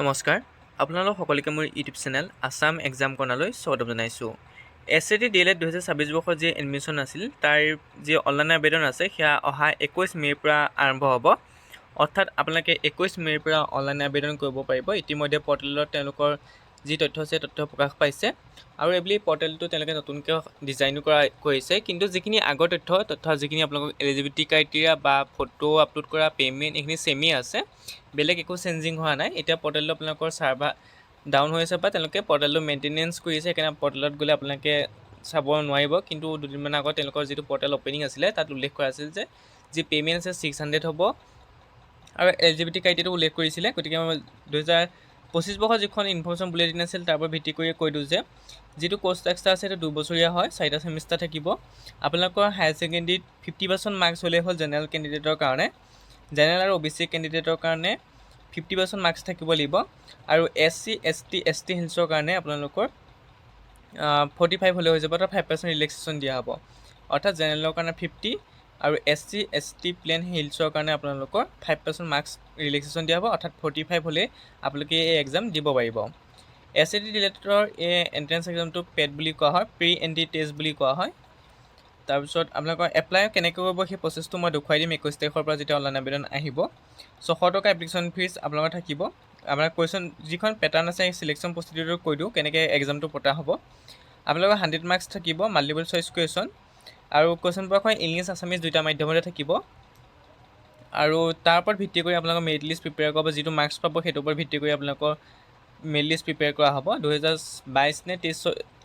নমস্কাৰ, আপোনালোক সকলোকে মোৰ ইউটিউব চেনেল আছাম এক্সাম কৰ্ণাৰলৈ স্বাগতম জনাইছোঁ। SAT DLED 2026 বৰ্ষত যি এডমিশ্যন আছিল তাৰ যি অনলাইন আবেদন আছে সেয়া অহা 21 মে'ৰ পৰা আৰম্ভ হ'ব। অৰ্থাৎ আপোনালোকে 21 মে'ৰ পৰা অনলাইন আবেদন কৰিব পাৰিব। ইতিমধ্যে পৰ্টেলত তেওঁলোকৰ যি তথ্য আছে তথ্য প্ৰকাশ পাইছে আৰু এইবুলি পৰ্টেলটো তেওঁলোকে নতুনকৈ ডিজাইনো কৰিছে। কিন্তু যিখিনি আগৰ তথ্য যিখিনি আপোনালোকক এলিজিবিলিটি ক্ৰাইটেৰিয়া বা ফটো আপলোড কৰা পে'মেণ্ট এইখিনি ছেমেই আছে, বেলেগ একো চেঞ্জিং হোৱা নাই। এতিয়া পৰ্টেলটো আপোনালোকৰ ছাৰ্ভাৰ ডাউন হৈ আছে বা তেওঁলোকে পৰ্টেলটো মেইনটেনেঞ্চ কৰি আছে, সেইকাৰণে পৰ্টেলত গ'লে আপোনালোকে চাব নোৱাৰিব। কিন্তু দুদিনমান আগত তেওঁলোকৰ যিটো পৰ্টেল অপেনিং আছিলে তাত উল্লেখ কৰা আছিল যে যি পে'মেণ্ট আছে 600 হ'ব আৰু এলিজিবিলিটি ক্ৰাইটেৰিয়াটো উল্লেখ কৰিছিলে। গতিকে মই 2025 বৰ্ষৰ যিখন ইনফৰ্মেশ্যন বুলেটিন আছিল তাৰ পৰা ভিত্তি কৰি কৈ দিওঁ যে যিটো কোৰ্ছ ষ্ট্ৰাকচাৰ আছে সেইটো 2 বছৰীয়া হয়, 4টা ছেমিষ্টাৰ থাকিব। আপোনালোকৰ হায়াৰ ছেকেণ্ডেৰীত 50% মাৰ্কছ হ'লেই হ'ল জেনেৰেল কেণ্ডিডেটৰ কাৰণে। জেনেৰেল আৰু OBC কেণ্ডিডেটৰ কাৰণে 50% মাৰ্কছ থাকিব লাগিব আৰু SC ST ST হিলছৰ কাৰণে আপোনালোকৰ 45 হ'লে হৈ যাব, তাত 5% ৰিলেক্সেশ্যন দিয়া হ'ব। অৰ্থাৎ জেনেৰেলৰ কাৰণে 50 আৰু SC ST প্লেন হিলছৰ কাৰণে আপোনালোকৰ 5% মাৰ্কছ ৰিলেক্সেশ্যন দিয়া হ'ব, অৰ্থাৎ 45 হ'লে আপোনালোকে এই এক্সাম দিব পাৰিব। SAT DLEDৰ এই এণ্ট্ৰেঞ্চ এক্সামটো পেড বুলি কোৱা হয়, প্ৰি এণ্ট্ৰি টেষ্ট বুলি কোৱা হয়। তাৰপিছত আপোনালোকৰ এপ্লাই কেনেকৈ কৰিব সেই প্ৰচেছটো মই দেখুৱাই দিম 21 তাৰিখৰ পৰা যেতিয়া অনলাইন আবেদন আহিব। 600 টকা এপ্লিকেশ্যন ফিজ আপোনালোকৰ থাকিব। আপোনাৰ কুৱেশ্যন যিখন পেটাৰ্ণ আছে সেই চিলেকশ্যন প্ৰচিডিউৰটো কৈ দিওঁ কেনেকৈ এক্সামটো পতা হ'ব। আপোনালোকৰ 100 মাৰ্কছ থাকিব, মাল্টিপল চইচ কুৱেশ্যন আৰু কুৱেশ্যন পেপাৰখন ইংলিছ আছামিজ দুইটা মাধ্যমতে থাকিব। আৰু তাৰ ওপৰত ভিত্তি কৰি আপোনালোকৰ মেৰিট লিষ্ট প্ৰিপেয়াৰ কৰিব, যিটো মাৰ্কছ পাব সেইটোৰ ওপৰত ভিত্তি কৰি আপোনালোকৰ মেৰিট লিষ্ট প্ৰিপেয়াৰ কৰা হ'ব। 2022 নে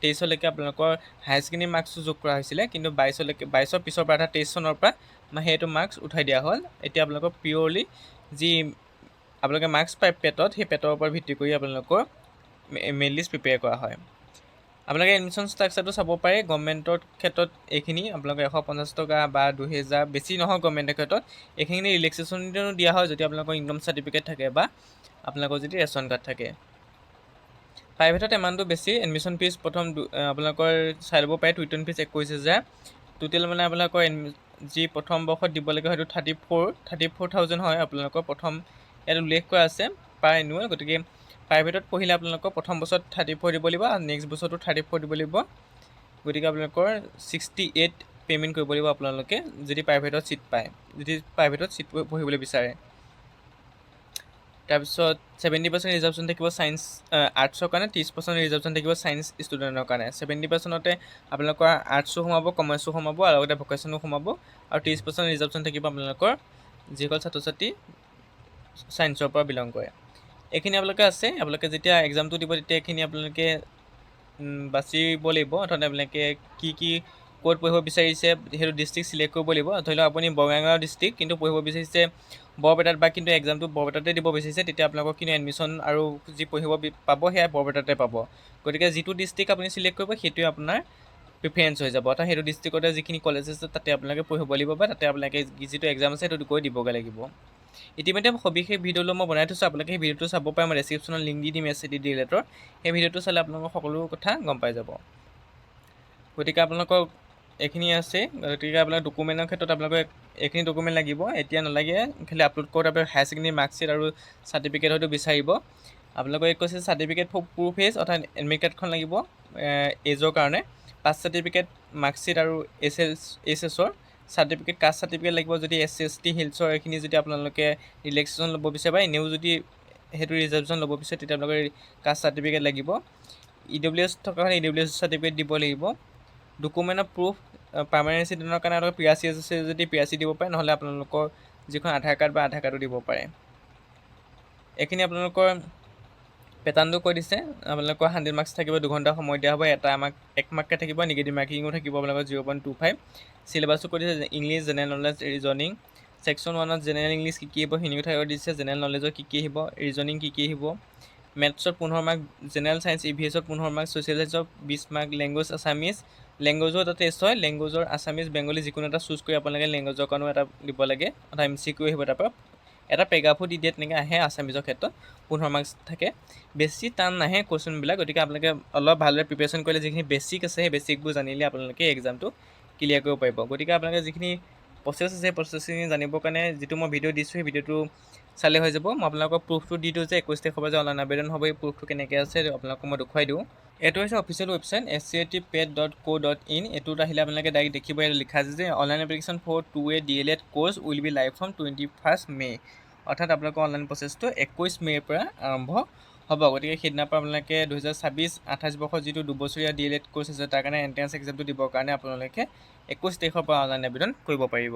23লৈকে আপোনালোকৰ হায়াৰ ছেকেণ্ডেৰী মাৰ্কছো যোগ কৰা হৈছিলে, কিন্তু 22ৰ পিছৰ পৰা অৰ্থাৎ 23 চনৰ পৰা সেইটো মাৰ্কছ উঠাই দিয়া হ'ল। এতিয়া আপোনালোকৰ পিয়'ৰলি যি আপোনালোকে মাৰ্কছ পায় পেটত, সেই পেটৰ ওপৰত ভিত্তি কৰি আপোনালোকৰ মেৰিট লিষ্ট প্ৰিপেয়াৰ কৰা হয়। আপোনালোকে এডমিশ্যন ষ্ট্ৰাকচাৰটো চাব পাৰে। গভৰ্ণমেণ্টৰ ক্ষেত্ৰত এইখিনি আপোনালোকে 150 টকা বা 2000 বেছি নহয়। গভৰ্ণমেণ্টৰ ক্ষেত্ৰত এইখিনি ৰিলেক্সেশ্যনো দিয়া হয় যদি আপোনালোকৰ ইনকম চাৰ্টিফিকেট থাকে বা আপোনালোকৰ যদি ৰেচন কাৰ্ড থাকে। প্ৰাইভেটত এমাউণ্টটো বেছি। এডমিশ্যন ফিজ প্ৰথম আপোনালোকৰ চাই ল'ব পাৰে, টুইটন ফিজ 21,000। টোটেল মানে আপোনালোকৰ যি প্ৰথম বৰ্ষত দিব লাগে হয়তো 34,000 হয়। আপোনালোকৰ প্ৰথম ইয়াত উল্লেখ কৰা আছে পাৰ এনুৱেল। গতিকে প্ৰাইভেটত পঢ়িলে আপোনালোকৰ প্ৰথম বছৰত 34 দিব লাগিব আৰু নেক্সট বছৰতো 34 দিব লাগিব। গতিকে আপোনালোকৰ 68 পে'মেণ্ট কৰিব লাগিব আপোনালোকে যদি প্ৰাইভেটত ছিট পায়, যদি প্ৰাইভেটত ছিট পঢ়িবলৈ বিচাৰে। তাৰপিছত 70% ৰিজাৰ্ভেশ্যন থাকিব ছায়েন্স আৰ্টছৰ কাৰণে, 30% ৰিজাৰ্ভেশ্যন থাকিব ছায়েন্স ষ্টুডেণ্টৰ কাৰণে। 70%তে আপোনালোকৰ আৰ্টছো সোমাব, কমাৰ্চো সোমাব আৰু লগতে ভকেশ্যনো সোমাব আৰু 30% ৰিজাৰ্ভেশ্যন থাকিব আপোনালোকৰ যিসকল ছাত্ৰ ছাত্ৰী ছায়েন্সৰ পৰা বিলং কৰে। এইখিনি আপোনালোকে আছে। আপোনালোকে যেতিয়া এক্সামটো দিব তেতিয়া এইখিনি আপোনালোকে বাচিব লাগিব, অৰ্থাৎ আপোনালোকে কি ক'ত পঢ়িব বিচাৰিছে সেইটো ডিষ্ট্ৰিক্ট চিলেক্ট কৰিব লাগিব। ধৰি লওক আপুনি বঙাইগাঁও ডিষ্ট্ৰিক্ট কিন্তু পঢ়িব বিচাৰিছে বৰপেটাত বা কিন্তু এক্সামটো বৰপেটাতে দিব বিচাৰিছে, তেতিয়া আপোনালোকৰ কিন্তু এডমিশ্যন আৰু যি পঢ়িব পাব সেয়া বৰপেটাতে পাব। গতিকে যিটো ডিষ্ট্ৰিক্ট আপুনি চিলেক্ট কৰিব সেইটোৱে আপোনাৰ প্ৰিফাৰেঞ্চ হৈ যাব, অৰ্থাৎ সেইটো ডিষ্ট্ৰিক্টতে যিখিনি কলেজ আছে তাতে আপোনালোকে পঢ়িব লাগিব বা তাতে আপোনালোকে যিটো এক্সাম আছে সেইটো গৈ দিবগৈ লাগিব। ইতিমধ্যে সবিশেষ ভিডিঅ'লৈ মই বনাই থৈছোঁ, আপোনালোকে সেই ভিডিঅ'টো চাব পাৰে। মই ডেছক্ৰিপশ্যনত লিংক দি দিম SAT DLEDৰ। সেই ভিডিঅ'টো চালে আপোনালোকৰ সকলো কথা গম পাই যাব। গতিকে আপোনালোকক এইখিনি আছে। গতিকে আপোনাৰ ডকুমেণ্টৰ ক্ষেত্ৰত আপোনালোকে এইখিনি ডকুমেণ্ট লাগিব, এতিয়া নালাগে। খালি আপলোড কৰোঁতে আপোনাৰ হায়াৰ ছেকেণ্ডেৰী মাৰ্কশ্বিট আৰু চাৰ্টিফিকেট হয়তো বিচাৰিব। আপোনালোকক এই কৈছে চাৰ্টিফিকেট ফৰ প্ৰুফ এজ, অৰ্থাৎ এডমিট কাৰ্ডখন লাগিব এজৰ কাৰণে, কাষ্ট চাৰ্টিফিকেট, মাৰ্কশ্বিট আৰু HS চাৰ্টিফিকেট, কাষ্ট চাৰ্টিফিকেট লাগিব যদি SC ST হিলছৰ এইখিনি যদি আপোনালোকে ৰিলেক্সেশ্যন ল'ব বিচাৰে বা এনেও যদি সেইটো ৰিজাৰ্ভেশ্যন ল'ব বিচাৰে তেতিয়া আপোনালোকে কাষ্ট চাৰ্টিফিকেট লাগিব। EWS থকা হ'লে EWS চাৰ্টিফিকেট দিব লাগিব। ডকুমেণ্ট অফ প্ৰুফ পাৰ্মানেণ্ট ৰেচিডেণ্টৰ কাৰণে আপোনালোকৰ 83 আছে যদি 83 দিব পাৰে, নহ'লে আপোনালোকৰ যিখন আধাৰ কাৰ্ড বা আধাৰ কাৰ্ডো দিব পাৰে। এইখিনি আপোনালোকৰ পেটাৰ্ণটো কৈ দিছে। আপোনালোকৰ 100 মাৰ্কছ থাকিব, 2 ঘণ্টা সময় দিয়া হ'ব। 1 মাৰ্ককৈ থাকিব, নিগেটিভ মাৰ্কিঙো থাকিব আপোনালোকৰ 0.25। চিলেবাছটো কৈ দিছে English, general knowledge, reasoning. Section 1ত জেনেৰেল ইংলিছ কি আহিব সেইখিনি কথা কৈ দিছে। জেনেৰেল নলেজৰ কি আহিব, ৰিজনিং কি আহিব, মেথছত 15 মাৰ্ক, জেনেৰেল ছায়েন্স EVSত 15 মাৰ্ক, ছ'চিয়েল ছায়েন্সত 20 মাৰ্ক, লেংগুৱেজ আছামিজ, লেংগুৱেজৰ এটা টেষ্ট হয়। লেংগুৱেজৰ আছামিজ, বেংগলী যিকোনো এটা চুজ কৰি আপোনালোকে লেংগুৱেজৰ কাৰণেও এটা দিব লাগে, অৰ্থাৎ MCQ আহিব। তাৰপৰা এটা পেৰাগ্ৰাফো দি দিয়ে, তেনেকৈ আহে। আছামিজৰ ক্ষেত্ৰত 15 মাৰ্কছ থাকে, বেছি টান নাহে কুৱেশ্যনবিলাক। গতিকে আপোনালোকে অলপ ভালদৰে প্ৰিপেৰেশ্যন কৰিলে যিখিনি বেছিক আছে সেই বেছিকবোৰ জানিলে আপোনালোকে এক্সামটো ক্লিয়াৰ কৰিব পাৰিব। গতিকে আপোনালোকে যিখিনি প্ৰচেছ আছে সেই প্ৰচেছখিনি জানিবৰ কাৰণে যিটো মই ভিডিঅ' দিছোঁ সেই ভিডিঅ'টো চালে হৈ যাব। মই আপোনালোকক প্ৰুফটো দি দিওঁ যে 21 তাৰিখৰ পৰা যে অনলাইন আবেদন হ'ব, এই প্ৰুফটো কেনেকৈ আছে আপোনালোকক মই দেখুৱাই দিওঁ। এইটো হৈছে অফিচিয়েল ৱেবছাইট scatped.co.in। এইটোত আহিলে আপোনালোকে ডাইৰেক্ট দেখিব, ইয়াত লিখা আছে যে online application for 2A DLED course will be live from 21 May'. অৰ্থাৎ আপোনালোকৰ অনলাইন প্ৰচেছটো 21 মে'ৰ পৰা আৰম্ভ হ'ব। গতিকে সেইদিনাৰ পৰা আপোনালোকে 2026-28 বৰ্ষৰ যিটো দুবছৰীয়া DLED কোৰ্চ আছে তাৰ কাৰণে এণ্ট্ৰেঞ্চ এক্সামটো দিবৰ কাৰণে আপোনালোকে 21 তাৰিখৰ পৰা অনলাইন আবেদন কৰিব পাৰিব।